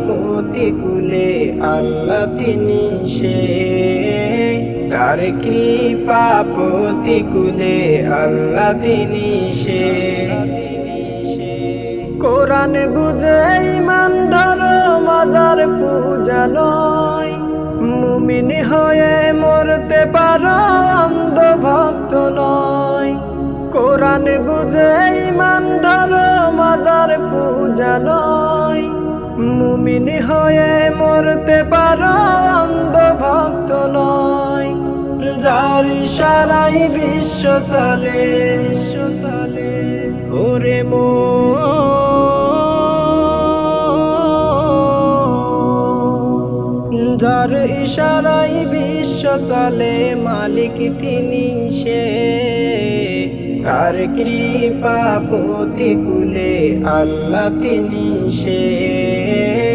প্রতিকূলে আল্লাহ তিনি সে, তার কৃপা প্রতিকূলে আল্লাহ তিনি সে। কোরআন বুঝে ঈমান ধরো, মাজার পূজা নয়। মুমিন হয়ে মরতে পারো, অন্ধ ভক্ত নয়। কোরআন বুঝে ঈমান ধরো, মাজার পূজা নয়। মুমিন হয়ে মরতে পারো, অন্ধ ভক্ত নয়। যার ইশারায় বিশ্ব চলে, ওরে যার ইশারায় বিশ্ব চলে, মালিক তিনি সে, তার কৃপা প্রতিকূলে আল্লাহ তিনি সে।